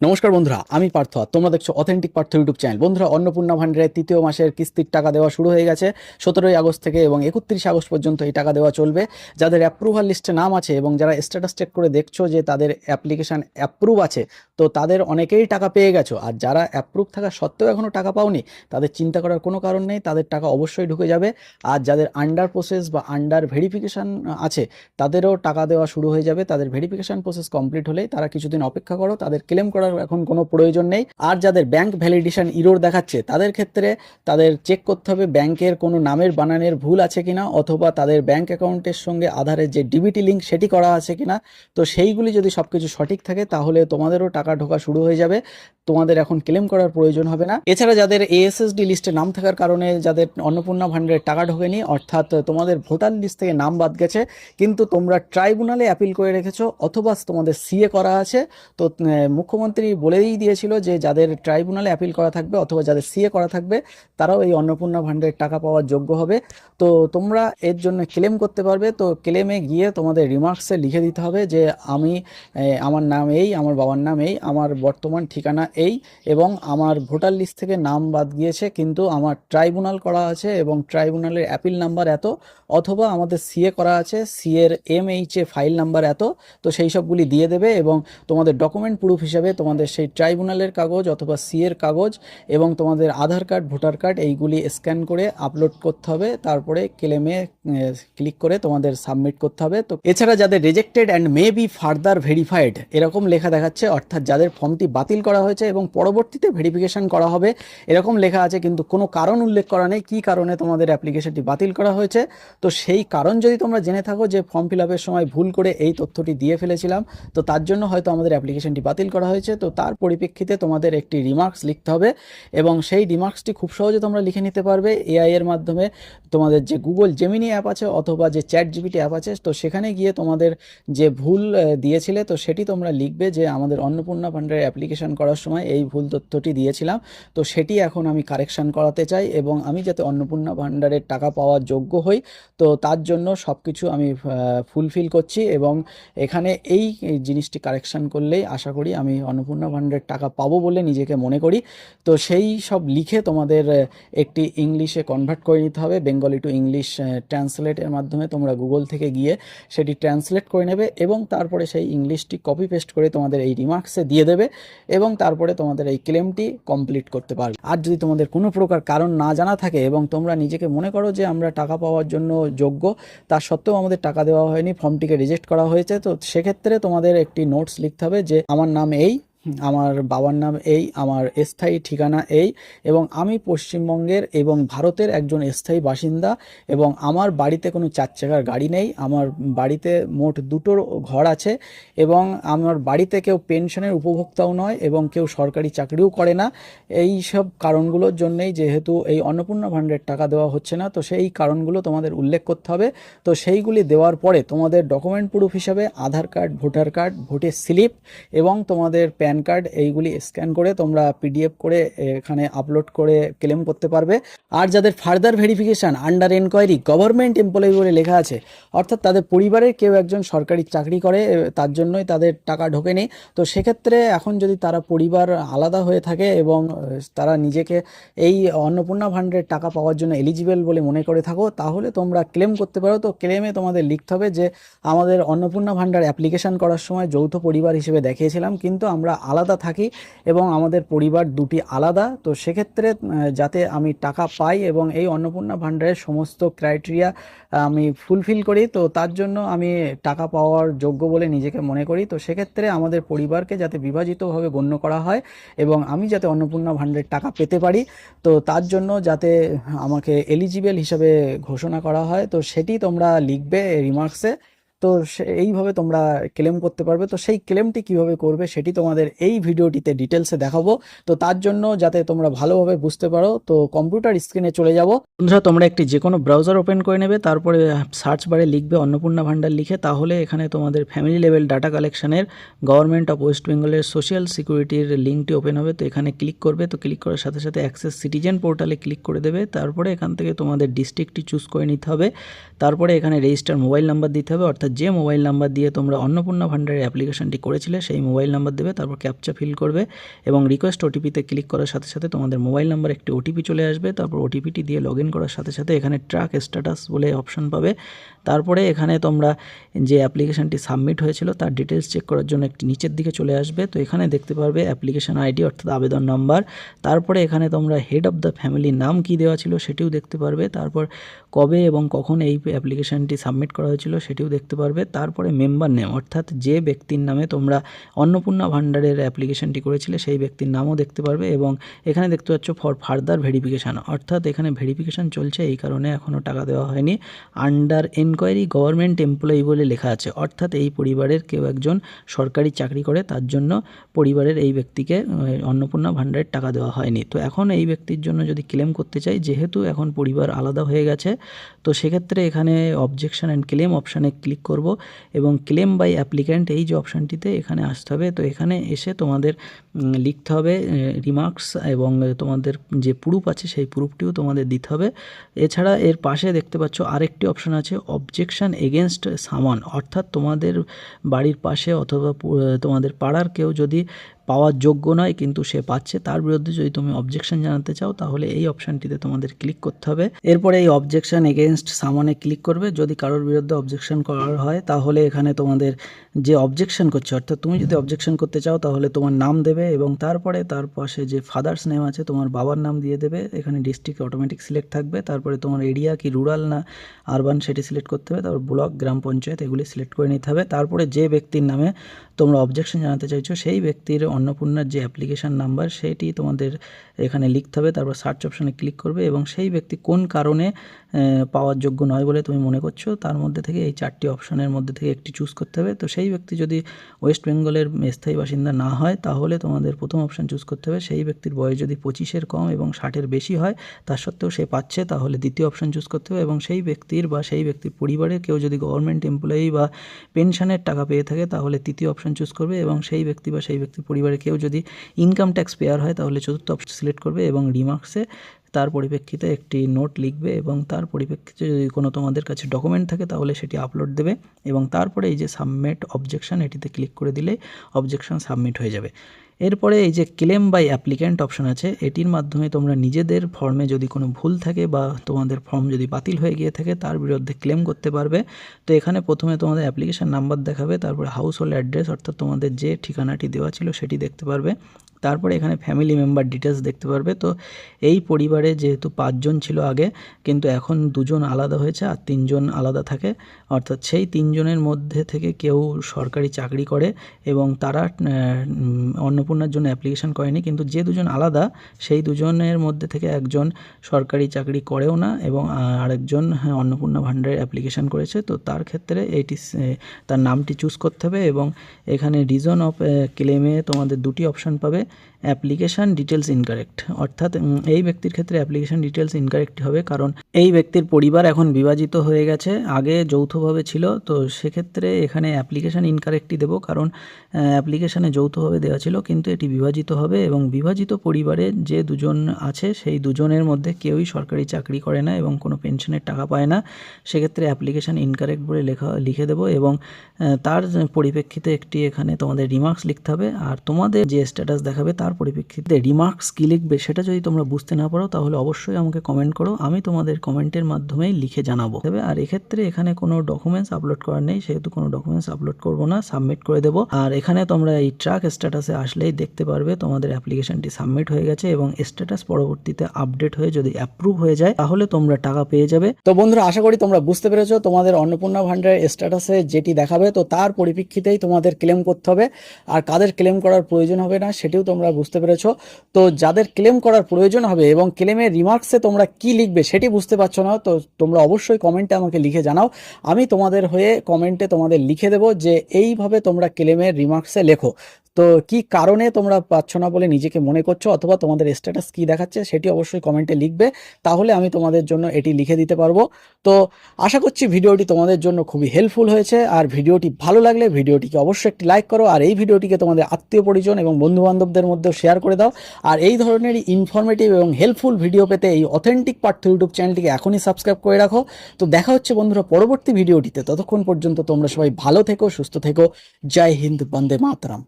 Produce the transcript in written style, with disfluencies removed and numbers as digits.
নমস্কার বন্ধুরা, আমি পার্থ। আর তোমরা দেখছো অথেন্টিক পার্থ ইউটিউব চ্যানেল। বন্ধুরা, অন্নপূর্ণা ভান্ডারের তৃতীয় মাসের কিস্তির টাকা দেওয়া শুরু হয়ে গেছে 17ই আগস্ট থেকে এবং 31 আগস্ট পর্যন্ত এই টাকা দেওয়া চলবে। যাদের অ্যাপ্রুভাল লিস্টে নাম আছে এবং যারা স্ট্যাটাস চেক করে দেখছো যে তাদের অ্যাপ্লিকেশান অ্যাপ্রুভ আছে, তো তাদের অনেকেই টাকা পেয়ে গেছো। আর যারা অ্যাপ্রুভ থাকা সত্ত্বেও এখনও টাকা পাওনি, তাদের চিন্তা করার কোনো কারণ নেই, তাদের টাকা অবশ্যই ঢুকে যাবে। আর যাদের আন্ডার প্রসেস বা আন্ডার ভেরিফিকেশান আছে, তাদেরও টাকা দেওয়া শুরু হয়ে যাবে। তাদের ভেরিফিকেশান প্রসেস কমপ্লিট হলেই তারা কিছুদিন অপেক্ষা করো, তাদের ক্লেম করার এখন কোনো প্রয়োজন নেই। আর যাদের ব্যাংক ভ্যালিডেশন ইরোর দেখাচ্ছে, তাদের ক্ষেত্রে তাদের চেক করতে হবে ব্যাংকের কোনো নামের বানানের ভুল আছে কিনা, অথবা তাদের ব্যাংক অ্যাকাউন্টের সঙ্গে আধারের যে ডিবিটি লিঙ্ক সেটি করা আছে কিনা। তো সেইগুলি যদি সব কিছু সঠিক থাকে, তাহলে তোমাদেরও টাকা ঢোকা শুরু হয়ে যাবে, তোমাদের এখন ক্লেম করার প্রয়োজন হবে না। এছাড়া যাদের এএসএসডি লিস্টে নাম থাকার কারণে যাদের অন্নপূর্ণা ভান্ডারের টাকা ঢোকেনি, অর্থাৎ তোমাদের ভোটার লিস্ট থেকে নাম বাদ গেছে কিন্তু তোমরা ট্রাইব্যুনালে অ্যাপিল করে রেখেছো অথবা তোমাদের সিএ করা আছে, তো মুখ্যমন্ত্রী বলেই দিয়েছিল যে যাদের ট্রাইব্যুনালে অ্যাপিল করা থাকবে অথবা যাদের সিএ করা থাকবে, তারাও এই অন্নপূর্ণা ভান্ডারের টাকা পাওয়ার যোগ্য হবে। তো তোমরা এর জন্য ক্লেম করতে পারবে। তো ক্লেমে গিয়ে তোমাদের রিমার্কসে লিখে দিতে হবে যে আমি আমার নাম এই, আমার বাবার নাম এই, আমার বর্তমান ঠিকানা এই, এবং আমার ভোটার লিস্ট থেকে নাম বাদ গিয়েছে কিন্তু আমার ট্রাইব্যুনাল করা আছে এবং ট্রাইব্যুনালের অ্যাপিল নাম্বার এত, অথবা আমাদের সিএ করা আছে, সিএর এমএইচএ ফাইল নাম্বার এত। তো সেই সবগুলি দিয়ে দেবে এবং তোমাদের ডকুমেন্ট প্রুফ হিসাবে তোমাদের সেই ট্রাইব্যুনালের কাগজ অথবা সিএর কাগজ এবং তোমাদের আধার কার্ড, ভোটার কার্ড, এইগুলি স্ক্যান করে আপলোড করতে হবে। তারপরে ক্লেমে ক্লিক করে তোমাদের সাবমিট করতে হবে। তো এছাড়া যাদের rejected and may be further verified এরকম লেখা দেখাচ্ছে, অর্থাৎ যাদের ফর্মটি বাতিল করা হয়েছে এবং পরবর্তীতে ভেরিফিকেশন করা হবে এরকম লেখা আছে, কিন্তু কোনো কারণ উল্লেখ করা নেই কী কারণে তোমাদের অ্যাপ্লিকেশনটি বাতিল করা হয়েছে। তো সেই কারণ যদি তোমরা জেনে থাকো যে ফর্ম ফিল আপের সময় ভুল করে এই তথ্যটি দিয়ে ফেলেছিলাম, তো তার জন্য হয়তো আমাদের অ্যাপ্লিকেশনটি বাতিল করা হয়েছে, তো তার পরিপ্রেক্ষিতে তোমাদের একটি রিমার্কস লিখতে হবে এবং সেই রিমার্কসটি খুব সহজে তোমরা লিখে নিতে পারবে এআই এর মাধ্যমে। তোমাদের যে গুগল জেমিনি অ্যাপ আছে অথবা যে চ্যাট জিপিটি অ্যাপ আছে, তো সেখানে গিয়ে তোমাদের যে ভুল দিয়েছিলে তো সেটি তোমরা লিখবে যে আমাদের অন্নপূর্ণা ভান্ডারের অ্যাপ্লিকেশন করার সময় এই ভুল তথ্যটি দিয়েছিলাম, তো সেটি এখন আমি কারেকশান করাতে চাই এবং আমি যাতে অন্নপূর্ণা ভান্ডারের টাকা পাওয়ার যোগ্য হই, তো তার জন্য সব কিছু আমি ফুলফিল করছি এবং এখানে এই জিনিসটি কারেকশান করলেই আশা করি আমি অন্নপূর্ণা ভান্ডারের টাকা পাবো বলে নিজেকে মনে করি। তো সেই সব লিখে তোমাদের একটি ইংলিশে কনভার্ট করে নিতে হবে, বেঙ্গলি টু ইংলিশ ট্রান্সলেটের মাধ্যমে তোমরা গুগল থেকে গিয়ে সেটি ট্রান্সলেট করে নেবে এবং তারপরে সেই ইংলিশটি কপি পেস্ট করে তোমাদের এই রিমার্কসে দিয়ে দেবে এবং তারপরে তোমাদের এই ক্লেমটি কমপ্লিট করতে পারবে। আর যদি তোমাদের কোনো প্রকার কারণ না জানা থাকে এবং তোমরা নিজেকে মনে করো যে আমরা টাকা পাওয়ার জন্য যোগ্য, তা সত্ত্বেও আমাদের টাকা দেওয়া হয়নি, ফর্মটিকে রিজেক্ট করা হয়েছে, তো সেক্ষেত্রে তোমাদের একটি নোটস লিখতে হবে যে আমার নাম এই, আমার বাবার নাম এই, আমার স্থায়ী ঠিকানা এই, এবং আমি পশ্চিমবঙ্গের এবং ভারতের একজন স্থায়ী বাসিন্দা এবং আমার বাড়িতে কোনো 4 চাকার গাড়ি নেই, আমার বাড়িতে মোট 2টো ঘর আছে এবং আমার বাড়িতে কেউ পেনশনের উপভোক্তাও নয় এবং কেউ সরকারি চাকরিও করে না। এই সব কারণগুলোর জন্যেই যেহেতু এই অন্নপূর্ণা ভান্ডারের টাকা দেওয়া হচ্ছে না, তো সেই কারণগুলো তোমাদের উল্লেখ করতে হবে। তো সেইগুলি দেওয়ার পরে তোমাদের ডকুমেন্ট প্রুফ হিসাবে আধার কার্ড, ভোটার কার্ড, ভোটের স্লিপ এবং তোমাদের প্যান কার্ড, এইগুলি স্ক্যান করে তোমরা পিডিএফ করে এখানে আপলোড করে ক্লেম করতে পারবে। আর যাদের further verification under enquiry government employee বলে লেখা আছে, অর্থাৎ তাদের পরিবারের কেউ একজন সরকারি চাকরি করে, তার জন্যই তাদের টাকা ঢোকেনি, তো সেক্ষেত্রে এখন যদি তারা পরিবার আলাদা হয়ে থাকে এবং তারা নিজেকে এই অন্নপূর্ণা ভান্ডারের টাকা পাওয়ার জন্য এলিজিবল বলে মনে করে থাকো, তাহলে তোমরা ক্লেম করতে পারো। তো ক্লেমে তোমাদের লিখতে হবে যে আমাদের অন্নপূর্ণা ভান্ডার অ্যাপ্লিকেশান করার সময় যৌথ পরিবার হিসেবে দেখিয়েছিলাম, কিন্তু আমরা আলাদা থাকি এবং আমাদের পরিবার দুটি আলাদা, তো সেক্ষেত্রে যাতে আমি টাকা পাই এবং এই অন্নপূর্ণা ভান্ডারের সমস্ত ক্রাইটেরিয়া আমি ফুলফিল করি, তো তার জন্য আমি টাকা পাওয়ার যোগ্য বলে নিজেকে মনে করি। তো সেক্ষেত্রে আমাদের পরিবারকে যাতে বিভাজিতভাবে গণ্য করা হয় এবং আমি যাতে অন্নপূর্ণা ভান্ডারের টাকা পেতে পারি, তো তার জন্য যাতে আমাকে এলিজিবল হিসাবে ঘোষণা করা হয়, তো সেটি তোমরা লিখবে রিমার্কসে। তো এইভাবে তোমরা ক্লেম করতে পারবে। তো সেই ক্লেমটি কিভাবে করবে সেটি তোমাদের এই ভিডিওটিতে ডিটেলসে দেখাবো। তো তার জন্য যাতে তোমরা ভালোভাবে বুঝতে পারো, তো কম্পিউটার স্ক্রিনে চলে যাব। বন্ধুরা, তোমরা একটি যে কোনো ব্রাউজার ওপেন করে নেবে, তারপরে সার্চ বারে লিখবে অন্নপূর্ণা ভান্ডার লিখে, তাহলে এখানে তোমাদের ফ্যামিলি লেভেল ডাটা কালেকশনের গভর্নমেন্ট অফ ওয়েস্ট বেঙ্গলের সোশ্যাল সিকিউরিটির লিঙ্কটি ওপেন হবে। তো এখানে ক্লিক করবে, তো ক্লিক করার সাথে সাথে অ্যাক্সেস সিটিজেন পোর্টালে ক্লিক করে দেবে। তারপরে এখান থেকে তোমাদের ডিস্ট্রিক্টটি চুজ করে নিতে হবে, তারপরে এখানে রেজিস্টার মোবাইল নাম্বার দিতে হবে, অর্থাৎ অর্থাৎ যে মোবাইল নাম্বার দিয়ে তোমরা অন্নপূর্ণা ভান্ডারের অ্যাপ্লিকেশনটি করেছিলে সেই মোবাইল নাম্বার দেবে, তারপর ক্যাপচা ফিল করবে এবং রিকোয়েস্ট ওটিপিতে ক্লিক করার সাথে সাথে তোমাদের মোবাইল নাম্বার একটি ওটিপি চলে আসবে। তারপর ওটিপিটি দিয়ে লগ ইন করার সাথে সাথে এখানে ট্র্যাক স্ট্যাটাস বলে অপশন পাবে। তারপরে এখানে তোমরা যে অ্যাপ্লিকেশনটি সাবমিট হয়েছিল তার ডিটেলস চেক করার জন্য একটি নিচের দিকে চলে আসবে। তো এখানে দেখতে পারবে অ্যাপ্লিকেশন আইডি অর্থাৎ আবেদন নাম্বার, তারপরে এখানে তোমরা হেড অফ দ্য ফ্যামিলির নাম কী দেওয়া ছিল সেটিও দেখতে পারবে, তারপর কবে এবং কখন এই অ্যাপ্লিকেশনটি সাবমিট করা হয়েছিল সেটিও দেখতে পারবে, তারপরে মেম্বার নেম অর্থাৎ যে ব্যক্তির নামে তোমরা অন্নপূর্ণা ভান্ডারের অ্যাপ্লিকেশনটি করেছিলে সেই ব্যক্তির নামও দেখতে পারবে। এবং এখানে দেখতে পাচ্ছ ফর ফার্দার ভেরিফিকেশান অর্থাৎ এখানে ভেরিফিকেশান চলছে, এই কারণে এখনও টাকা দেওয়া হয়নি। আন্ডার এনকোয়ারি গভর্নমেন্ট এমপ্লয়ি বলে লেখা আছে, অর্থাৎ এই পরিবারের কেউ একজন সরকারি চাকরি করে, তার জন্য পরিবারের এই ব্যক্তিকে অন্নপূর্ণা ভান্ডারের টাকা দেওয়া হয়নি। তো এখন এই ব্যক্তির জন্য যদি ক্লেম করতে চাই, যেহেতু এখন পরিবার আলাদা হয়ে গেছে, তো সেক্ষেত্রে এখানে অবজেকশন অ্যান্ড ক্লেম অপশানে ক্লিক করব এবং ক্লেম বাই অ্যাপ্লিক্যান্ট এই যে অপশানটিতে এখানে আসতে হবে। তো এখানে এসে তোমাদের লিখতে হবে রিমার্কস এবং তোমাদের যে প্রুফ আছে সেই প্রুফটিও তোমাদের দিতে হবে। এছাড়া এর পাশে দেখতে পাচ্ছ আরেকটি অপশান আছে অবজেকশন এগেনস্ট সামান, অর্থাৎ তোমাদের বাড়ির পাশে অথবা তোমাদের পাড়ার কেউ যদি পাওয়ার যোগ্য নয় কিন্তু সে পাচ্ছে, তার বিরুদ্ধে যদি তুমি অবজেকশন জানাতে চাও তাহলে এই অপশানটিতে তোমাদের ক্লিক করতে হবে। এরপরে এই অবজেকশন এগেনস্ট সামানে ক্লিক করবে। যদি কারোর বিরুদ্ধে অবজেকশন করার হয় তাহলে এখানে তোমাদের যে অবজেকশন করছে অর্থাৎ তুমি যদি অবজেকশন করতে চাও তাহলে তোমার নাম দেবে এবং তারপরে তার পাশে যে ফাদার্স নেম আছে তোমার বাবার নাম দিয়ে দেবে। এখানে ডিস্ট্রিক্ট অটোমেটিক সিলেক্ট থাকবে, তারপরে তোমার এরিয়া কি রুরাল না আরবান সেটি সিলেক্ট করতে হবে, তারপর ব্লক গ্রাম পঞ্চায়েত এগুলি সিলেক্ট করে নিতে হবে। তারপরে যে ব্যক্তির নামে তোমরা অবজেকশন জানাতে চাইছো সেই ব্যক্তির অন্নপূর্ণার যে অ্যাপ্লিকেশন নাম্বার সেটি তোমাদের এখানে লিখতে হবে, তারপর সার্চ অপশানে ক্লিক করবে এবং সেই ব্যক্তি কোন কারণে পাওয়ার যোগ্য নয় বলে তুমি মনে করছো তার মধ্যে থেকে এই 4টি অপশানের মধ্যে থেকে একটি চুজ করতে হবে। তো সেই ব্যক্তি যদি ওয়েস্ট বেঙ্গলের স্থায়ী বাসিন্দা না হয় তাহলে তোমাদের প্রথম অপশান চুজ করতে হবে। সেই ব্যক্তির বয়স যদি 25-এর কম এবং 60-এর বেশি হয় তার সত্ত্বেও সে পাচ্ছে তাহলে দ্বিতীয় অপশান চুজ করতে হবে। এবং সেই ব্যক্তির বা সেই ব্যক্তির পরিবারের কেউ যদি গভর্নমেন্ট এমপ্লয়ি বা পেনশনের টাকা পেয়ে থাকে তাহলে তৃতীয় অপশান চুজ করবে এবং সেই ব্যক্তি বা সেই ব্যক্তির পরিবারে কেউ যদি ইনকাম ট্যাক্স পেয়ার হয় তাহলে চতুর্থ অপশন সিলেক্ট করবে এবং রিমার্কসে তার পরিপ্রেক্ষিতে একটি নোট লিখবে এবং তার পরিপ্রেক্ষিতে যদি কোনো তোমাদের কাছে ডকুমেন্ট থাকে তাহলে সেটি আপলোড দেবে এবং তারপরে এই যে সাবমিট অবজেকশন এটিতে ক্লিক করে দিলে অবজেকশন সাবমিট হয়ে যাবে। এরপরে এই যে ক্লেম বাই অ্যাপ্লিক্যান্ট অপশন আছে, এটির মাধ্যমে তোমরা নিজেদের ফর্মে যদি কোনো ভুল থাকে বা তোমাদের ফর্ম যদি বাতিল হয়ে গিয়ে থাকে তার বিরুদ্ধে ক্লেম করতে পারবে। তো এখানে প্রথমে তোমাদের অ্যাপ্লিকেশন নাম্বার দেখাবে, তারপরে হাউস হোল্ড অ্যাড্রেস অর্থাৎ তোমাদের যে ঠিকানাটি দেওয়া ছিল সেটি দেখতে পারবে, তারপরে এখানে ফ্যামিলি মেম্বার ডিটেলস দেখতে পারবে। তো এই পরিবারে যেহেতু 5 জন ছিল আগে কিন্তু এখন 2 জন আলাদা হয়েছে আর 3 জন আলাদা থাকে, অর্থাৎ সেই 3 জনের মধ্যে থেকে কেউ সরকারি চাকরি করে এবং তারা অন্নপূর্ণার জন্য অ্যাপ্লিকেশন করেনি, কিন্তু যে 2 জন আলাদা সেই 2 জনের মধ্যে থেকে একজন সরকারি চাকরি করেও না এবং আরেকজন অন্নপূর্ণা ভান্ডারের অ্যাপ্লিকেশন করেছে। তো তার ক্ষেত্রে এইটি তার নামটি চুজ করতে হবে এবং এখানে রিজন অফ ক্লেমে তোমাদের 2টি অপশান পাবে। অ্যাপ্লিকেশান ডিটেলস ইনকারেক্ট, অর্থাৎ এই ব্যক্তির ক্ষেত্রে অ্যাপ্লিকেশান ডিটেলস ইনকারেক্ট হবে কারণ এই ব্যক্তির পরিবার এখন বিভাজিত হয়ে গেছে, আগে যৌথভাবে ছিল। তো সেক্ষেত্রে এখানে অ্যাপ্লিকেশান ইনকারেক্টই দেবো কারণ অ্যাপ্লিকেশানে যৌথভাবে দেওয়া ছিল কিন্তু এটি বিভাজিত হবে এবং বিভাজিত পরিবারে যে 2 জন আছে সেই 2 জনের মধ্যে কেউই সরকারি চাকরি করে না এবং কোনো পেনশনের টাকা পায় না, সেক্ষেত্রে অ্যাপ্লিকেশান ইনকারেক্ট বলে লিখে দেবো এবং তার পরিপ্রেক্ষিতে একটি এখানে তোমাদের রিমার্কস লিখতে হবে আর তোমাদের যে স্ট্যাটাস দেখাবে তার পরিপ্রেক্ষিতে রিমার্কস কী লিখবে সেটা যদি তোমরা বুঝতে না পারো তাহলে অবশ্যই আমাকে কমেন্ট করো, আমি তোমাদের কমেন্টের মাধ্যমেই লিখে জানাবো। তবে আর এক্ষেত্রে এখানে কোনো ডকুমেন্টস আপলোড করার নেই, সেহেতু কোনো ডকুমেন্টস আপলোড করব না, সাবমিট করে দেবো। আর এখানে তোমরা এই ট্র্যাক স্ট্যাটাসে আসলেই দেখতে পারবে তোমাদের অ্যাপ্লিকেশনটি সাবমিট হয়ে গেছে এবং স্ট্যাটাস পরবর্তীতে আপডেট হয়ে যদি অ্যাপ্রুভ হয়ে যায় তাহলে তোমরা টাকা পেয়ে যাবে। তো বন্ধুরা আশা করি তোমরা বুঝতে পেরেছো, তোমাদের অন্নপূর্ণা ভান্ডারের স্ট্যাটাসে যেটি দেখাবে তো তার পরিপ্রেক্ষিতেই তোমাদের ক্লেম করতে হবে আর কাদের ক্লেম করার প্রয়োজন হবে না সেটিও তোমরা বুঝতে পেরেছো। তো যাদের ক্লেম করার প্রয়োজন হবে এবং ক্লেমের রিমার্কসে তোমরা কি লিখবে সেটি বুঝতে পারছো না তো তোমরা অবশ্যই কমেন্টে আমাকে লিখে জানাও, আমি তোমাদের হয়ে কমেন্টে তোমাদের লিখে দেবো যে এইভাবে তোমরা ক্লেমের রিমার্কসে লেখো। তো কি কারণে তোমরা পাচ্ছ না বলে নিজেকে মনে করছো, অথবা তোমাদের স্ট্যাটাস কি দেখাচ্ছে সেটি অবশ্যই কমেন্টে লিখবে, তাহলে আমি তোমাদের জন্য এটি লিখে দিতে পারবো। তো আশা করছি ভিডিওটি তোমাদের জন্য খুবই হেল্পফুল হয়েছে, আর ভিডিওটি ভালো লাগলে ভিডিওটিকে অবশ্যই একটি লাইক করো, আর এই ভিডিওটিকে তোমাদের আত্মীয় পরিজন এবং বন্ধু বান্ধবদের মধ্যেও শেয়ার করে দাও। আর এই ধরনের ইনফরমেটিভ এবং হেল্পফুল ভিডিও পেতে এই অথেন্টিক পার্থ ইউটিউব চ্যানেলটিকে এখনই সাবস্ক্রাইব করে রাখো। তো দেখা হচ্ছে বন্ধুরা পরবর্তী ভিডিওটিতে, ততক্ষণ পর্যন্ত তোমরা সবাই ভালো থেকো, সুস্থ থেকো। জয় হিন্দ, বন্দে মাতরম।